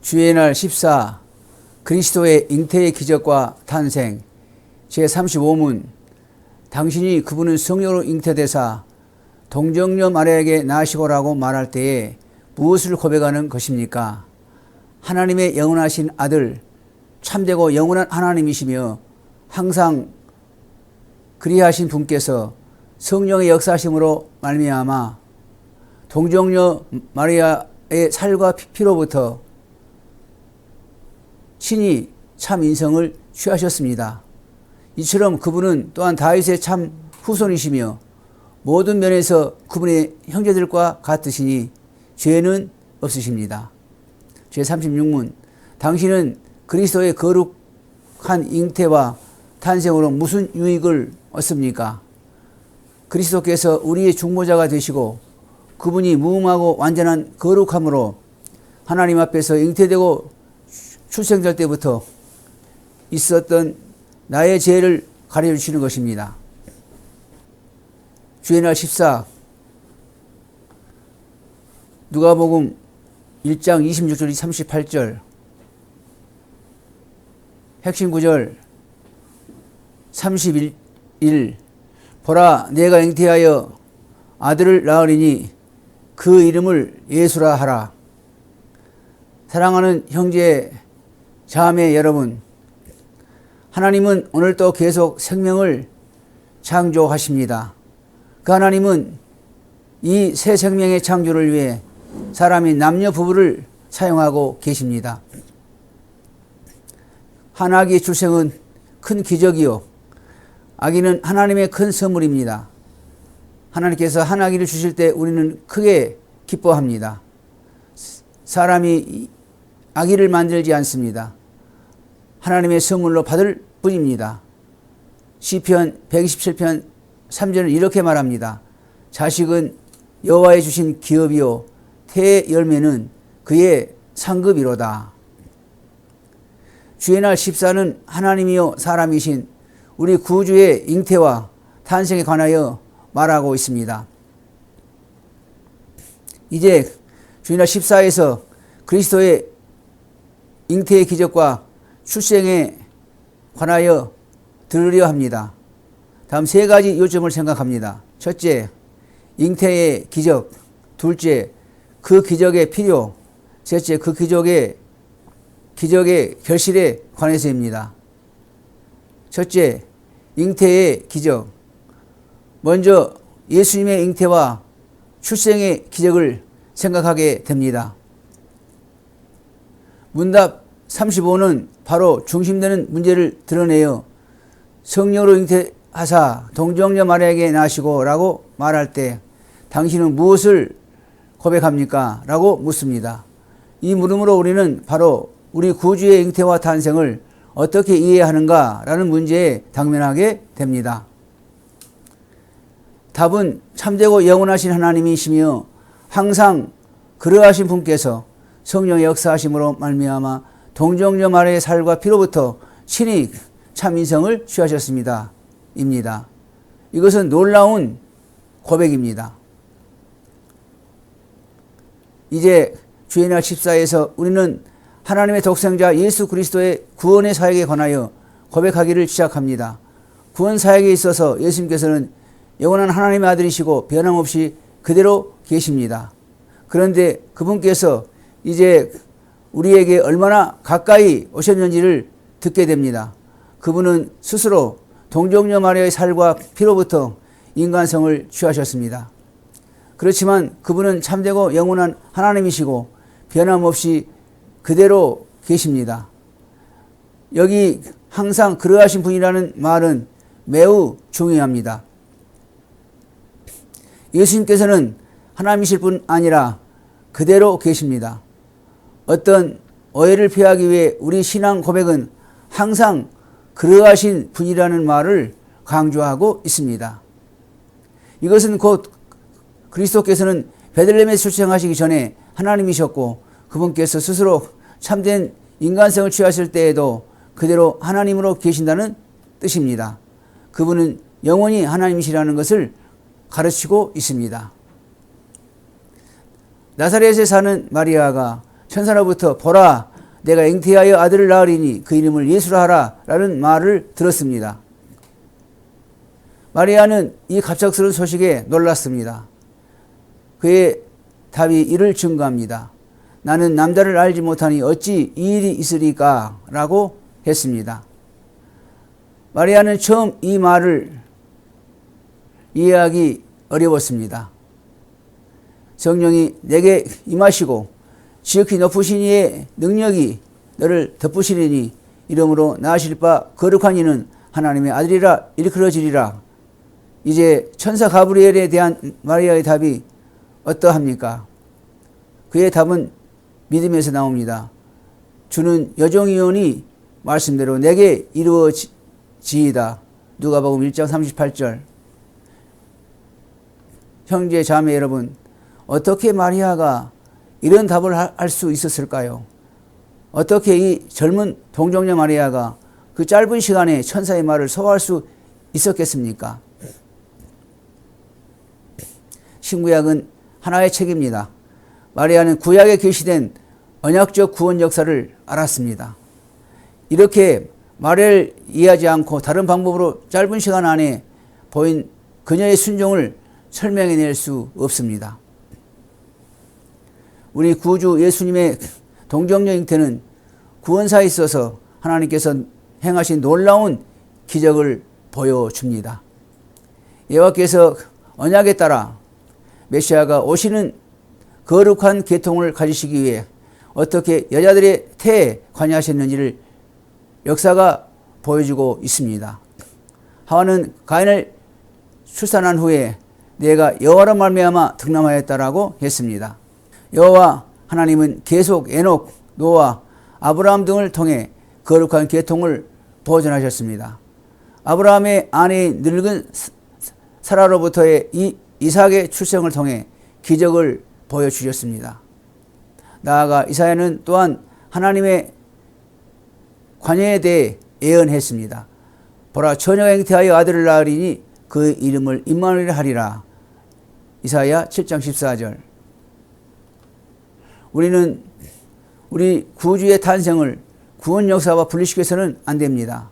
주의 날 14 그리스도의 잉태의 기적과 탄생 제35문 당신이 그분은 성령으로 잉태되사 동정녀 마리아에게 낳으시고라고 말할 때에 무엇을 고백하는 것입니까? 하나님의 영원하신 아들, 참되고 영원한 하나님이시며 항상 그리하신 분께서 성령의 역사심으로 말미암아 동정녀 마리아의 살과 피로부터 친히 참 인성을 취하셨습니다. 이처럼 그분은 또한 다윗의 참 후손이시며 모든 면에서 그분의 형제들과 같으시니 죄는 없으십니다. 제36문 당신은 그리스도의 거룩한 잉태와 탄생으로 무슨 유익을 얻습니까? 그리스도께서 우리의 중보자가 되시고 그분이 무음하고 완전한 거룩함으로 하나님 앞에서 잉태되고 출생될 때부터 있었던 나의 죄를 가려주시는 것입니다. 주의 날 14 누가복음 1장 26절 38절 핵심 구절 31 보라 내가 잉태하여 아들을 낳으리니 그 이름을 예수라 하라. 사랑하는 형제 자매 여러분, 하나님은 오늘도 계속 생명을 창조하십니다. 그 하나님은 이 새 생명의 창조를 위해 사람이 남녀 부부를 사용하고 계십니다. 한 아기 출생은 큰 기적이요 아기는 하나님의 큰 선물입니다. 하나님께서 한 아기를 주실 때 우리는 크게 기뻐합니다. 사람이 아기를 만들지 않습니다. 하나님의 선물로 받을 뿐입니다. 시편 127편 3절은 이렇게 말합니다. 자식은 여호와의 주신 기업이요 태의 열매는 그의 상급이로다. 주의 날 14는 하나님이요 사람이신 우리 구주의 잉태와 탄생에 관하여 말하고 있습니다. 이제 주의 날 14에서 그리스도의 잉태의 기적과 출생에 관하여 들으려 합니다. 다음 세 가지 요점을 생각합니다. 첫째, 잉태의 기적. 둘째, 그 기적의 필요. 셋째, 그 기적의 결실에 관해서입니다. 첫째, 잉태의 기적. 먼저 예수님의 잉태와 출생의 기적을 생각하게 됩니다. 문답 35는 바로 중심되는 문제를 드러내어 성령으로 잉태하사 동정녀 마리아에게 낳으시고 라고 말할 때 당신은 무엇을 고백합니까? 라고 묻습니다. 이 물음으로 우리는 바로 우리 구주의 잉태와 탄생을 어떻게 이해하는가 라는 문제에 당면하게 됩니다. 답은 참되고 영원하신 하나님이시며 항상 그러하신 분께서 성령의 역사하심으로 말미암아 동정녀 마리아의 살과 피로부터 친히 참 인성을 취하셨습니다. 입니다. 이것은 놀라운 고백입니다. 이제 주의 날 14에서 우리는 하나님의 독생자 예수 그리스도의 구원의 사역에 관하여 고백하기를 시작합니다. 구원 사역에 있어서 예수님께서는 영원한 하나님의 아들이시고 변함없이 그대로 계십니다. 그런데 그분께서 이제 우리에게 얼마나 가까이 오셨는지를 듣게 됩니다. 그분은 스스로 동정녀 마리아의 살과 피로부터 인간성을 취하셨습니다. 그렇지만 그분은 참되고 영원한 하나님이시고 변함없이 그대로 계십니다. 여기 항상 그러하신 분이라는 말은 매우 중요합니다. 예수님께서는 하나님이실 뿐 아니라 그대로 계십니다. 어떤 오해를 피하기 위해 우리 신앙 고백은 항상 그러하신 분이라는 말을 강조하고 있습니다. 이것은 곧 그리스도께서는 베들레헴에 출생하시기 전에 하나님이셨고 그분께서 스스로 참된 인간성을 취하실 때에도 그대로 하나님으로 계신다는 뜻입니다. 그분은 영원히 하나님이시라는 것을 가르치고 있습니다. 나사렛에 사는 마리아가 천사로부터 보라 내가 잉태하여 아들을 낳으리니 그 이름을 예수라 하라 라는 말을 들었습니다. 마리아는 이 갑작스러운 소식에 놀랐습니다. 그의 답이 이를 증거합니다. 나는 남자를 알지 못하니 어찌 이 일이 있으리까? 라고 했습니다. 마리아는 처음 이 말을 이해하기 어려웠습니다. 성령이 내게 임하시고 지극히 높으신 이의 능력이 너를 덮으시리니 이름으로 나으실 바 거룩한 이는 하나님의 아들이라 일컬어지리라. 이제 천사 가브리엘에 대한 마리아의 답이 어떠합니까? 그의 답은 믿음에서 나옵니다. 주는 여종이오니 말씀대로 내게 이루어지이다. 누가복음 1장 38절. 형제 자매 여러분, 어떻게 마리아가 이런 답을 할 수 있었을까요? 어떻게 이 젊은 동정녀 마리아가 그 짧은 시간에 천사의 말을 소화할 수 있었겠습니까? 신구약은 하나의 책입니다. 마리아는 구약에 계시된 언약적 구원 역사를 알았습니다. 이렇게 말을 이해하지 않고 다른 방법으로 짧은 시간 안에 보인 그녀의 순종을 설명해낼 수 없습니다. 우리 구주 예수님의 동정녀 잉태는 구원사에 있어서 하나님께서 행하신 놀라운 기적을 보여줍니다. 여호와께서 언약에 따라 메시아가 오시는 거룩한 계통을 가지시기 위해 어떻게 여자들의 태에 관여하셨는지를 역사가 보여주고 있습니다. 하와는 가인을 출산한 후에 내가 여호와로 말미암아 득남하였다라고 했습니다. 여호와 하나님은 계속 에녹, 노아, 아브라함 등을 통해 거룩한 계통을 보존하셨습니다. 아브라함의 아내인 늙은 사라로부터의 이삭의 출생을 통해 기적을 보여주셨습니다. 나아가 이사야는 또한 하나님의 관여에 대해 예언했습니다. 보라, 처녀가 잉태하여 아들을 낳으리니 그 이름을 임마누엘 하리라. 이사야 7장 14절. 우리는 우리 구주의 탄생을 구원 역사와 분리시켜서는 안 됩니다.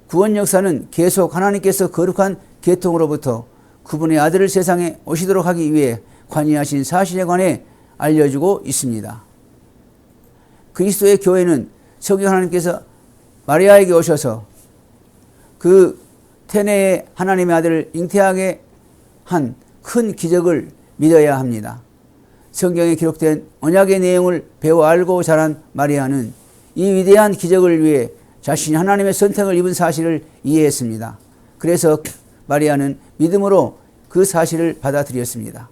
구원 역사는 계속 하나님께서 거룩한 계통으로부터 그분의 아들을 세상에 오시도록 하기 위해 관여하신 사실에 관해 알려주고 있습니다. 그리스도의 교회는 성령 하나님께서 마리아에게 오셔서 그 태내에 하나님의 아들을 잉태하게 한 큰 기적을 믿어야 합니다. 성경에 기록된 언약의 내용을 배워 알고 자란 마리아는 이 위대한 기적을 위해 자신이 하나님의 선택을 입은 사실을 이해했습니다. 그래서 마리아는 믿음으로 그 사실을 받아들였습니다.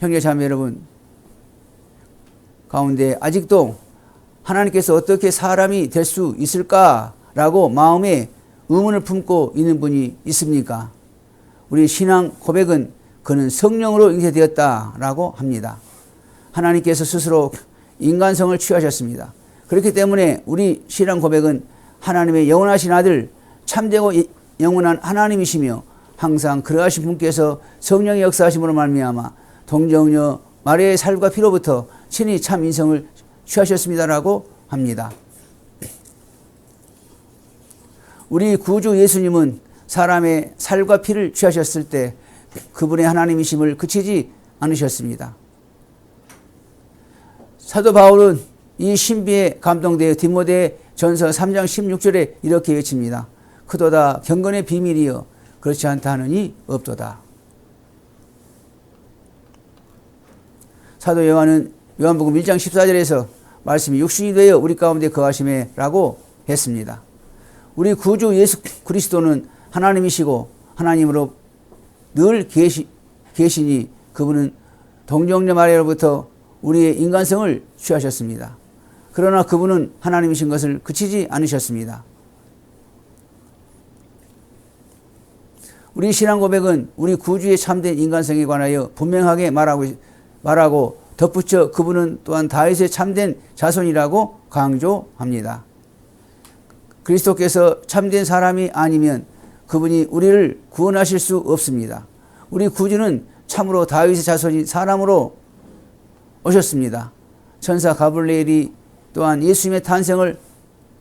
형제 자매 여러분 가운데 아직도 하나님께서 어떻게 사람이 될 수 있을까라고 마음에 의문을 품고 있는 분이 있습니까? 우리 신앙 고백은 그는 성령으로 잉태되었다라고 합니다. 하나님께서 스스로 인간성을 취하셨습니다. 그렇기 때문에 우리 신앙 고백은 하나님의 영원하신 아들, 참되고 영원한 하나님이시며 항상 그러하신 분께서 성령의 역사하심으로 말미암아 동정녀 마리아의 살과 피로부터 친히 참 인성을 취하셨습니다라고 합니다. 우리 구주 예수님은 사람의 살과 피를 취하셨을 때 그분의 하나님이심을 그치지 않으셨습니다. 사도 바울은 이 신비에 감동되어 디모데 전서 3장 16절에 이렇게 외칩니다. 크도다 경건의 비밀이여 그렇지 않다 하느니 없도다. 사도 요한은 요한복음 1장 14절에서 말씀이 육신이 되어 우리 가운데 거하심에 라고 했습니다. 우리 구주 예수 그리스도는 하나님이시고 하나님으로 늘 계시니 그분은 동정녀 마리아로부터 우리의 인간성을 취하셨습니다. 그러나 그분은 하나님이신 것을 그치지 않으셨습니다. 우리 신앙 고백은 우리 구주의 참된 인간성에 관하여 분명하게 말하고 덧붙여 그분은 또한 다윗의 참된 자손이라고 강조합니다. 그리스도께서 참된 사람이 아니면 그분이 우리를 구원하실 수 없습니다. 우리 구주는 참으로 다윗의 자손인 사람으로 오셨습니다. 천사 가브리엘이 또한 예수님의 탄생을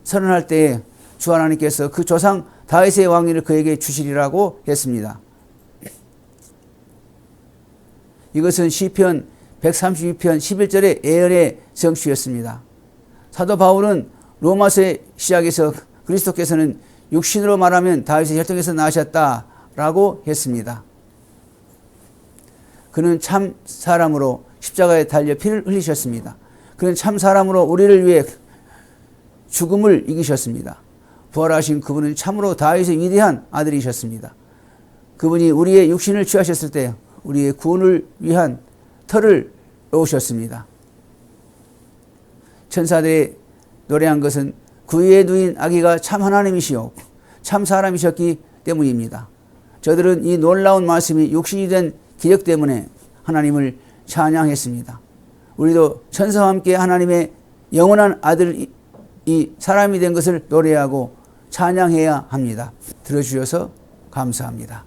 선언할 때에 주 하나님께서 그 조상 다윗의 왕위를 그에게 주시리라고 했습니다. 이것은 시편 132편 11절의 예언의 성취였습니다. 사도 바울은 로마서의 시작에서 그리스도께서는 육신으로 말하면 다윗의 혈통에서 나셨다라고 했습니다. 그는 참 사람으로 십자가에 달려 피를 흘리셨습니다. 그는 참 사람으로 우리를 위해 죽음을 이기셨습니다. 부활하신 그분은 참으로 다윗의 위대한 아들이셨습니다. 그분이 우리의 육신을 취하셨을 때 우리의 구원을 위한 터를 놓으셨습니다. 천사들이 노래한 것은 그 위에 누인 아기가 참 하나님이시오 참 사람이셨기 때문입니다. 저들은 이 놀라운 말씀이 육신이 된 기적 때문에 하나님을 찬양했습니다. 우리도 천사와 함께 하나님의 영원한 아들이 사람이 된 것을 노래하고 찬양해야 합니다. 들어주셔서 감사합니다.